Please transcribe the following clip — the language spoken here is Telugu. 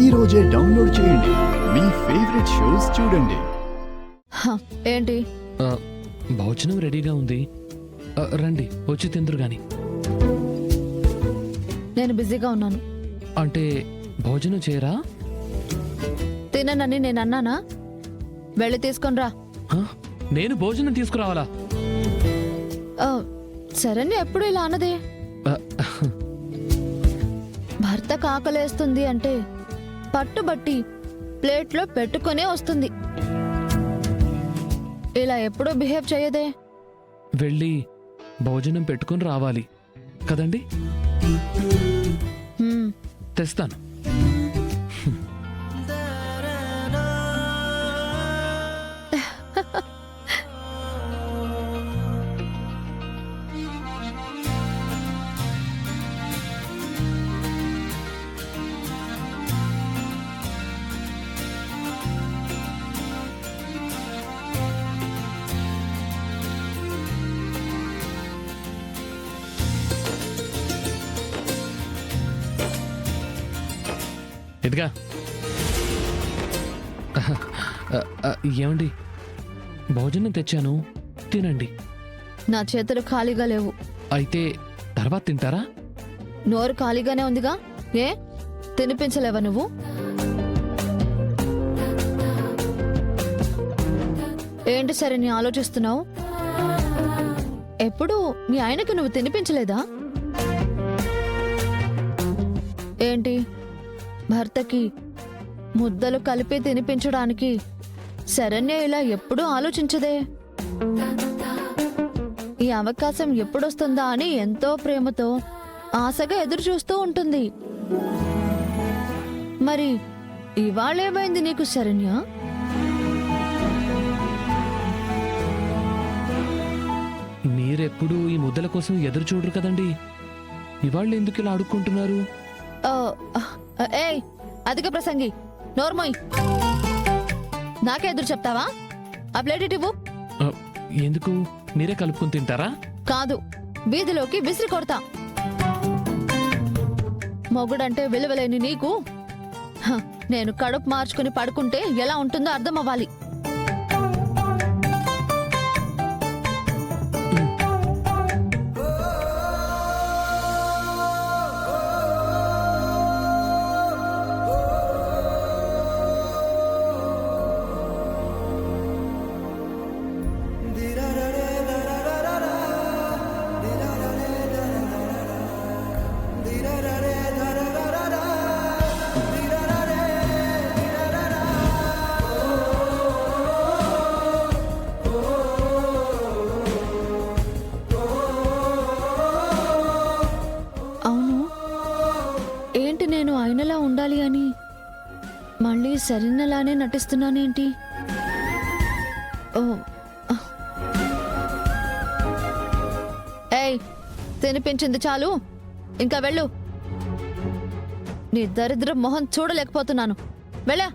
ఈ రోజే డౌన్లోడ్ చేయండి. మీ ఫేవరెట్ షోస్ చూడండి. ఏంటి? భోజనం రెడీగా ఉంది, రండి వచ్చి తిందురు గాని. నేను బిజీగా ఉన్నాను. అంటే భోజనం చేయరా? తిననని నేను అన్నానా? వెళ్ళి తీసుకొని రా. నేను భోజనం తీసుకురావాలా? సరే, ఎప్పుడు ఇలా అన్నదే. భర్తకు ఆకలేస్తుంది అంటే పట్టుబట్టి ప్లేట్లో పెట్టుకునే వస్తుంది. ఇలా ఎప్పుడూ బిహేవ్ చేయదే. వెళ్ళి భోజనం పెట్టుకుని రావాలి కదండి. తెస్తాను. ఇదిగా ఏమండి, భోజనం తెచ్చాను, తినండి. నా చేతులు ఖాళీగా లేవు. అయితే తర్వాత తింటారా? నోరు ఖాళీగానే ఉందిగా. ఏ తినిపించలేవా నువ్వు? ఏంటి సరే నీ ఆలోచిస్తున్నావు? ఎప్పుడు మీ ఆయనకు నువ్వు తినిపించలేదా ఏంటి? భర్తకి ముద్దలు కలిపి తినిపించడానికి శరణ్య ఇలా ఎప్పుడూ ఆలోచించదే. ఈ అవకాశం ఎప్పుడొస్తుందా అని ఎంతో ప్రేమతో ఆశగా ఎదురు చూస్తూ ఉంటుంది. మరి ఇవాళేమైంది నీకు శరణ్య? మీరెప్పుడు ఈ ముద్దల కోసం ఎదురు చూడరు కదండి, ఇవాళ ఎందుకు ఇలా అడుక్కుంటున్నారు? ఏయ్, అధిక ప్రసంగి, నోర్మోయ్. నాకే ఎదురు చెప్తావా? ఆ ప్లేట్ ఇవ్వు. ఎందుకు, మీరే కలుపుకుని తింటారా? కాదు, వీధిలోకి విసిరి కొడతా. మొగుడంటే విలువలేని నీకు నేను కడుపు మార్చుకుని పడుకుంటే ఎలా ఉంటుందో అర్థం అవ్వాలి. నేను ఆయనలా ఉండాలి అని మళ్ళీ సరినలానే నటిస్తున్నానేంటి? ఏయ్, తినిపించింది చాలు, ఇంకా వెళ్ళు. నీ దరిద్ర మొహం చూడలేకపోతున్నాను. వెళ్ళా.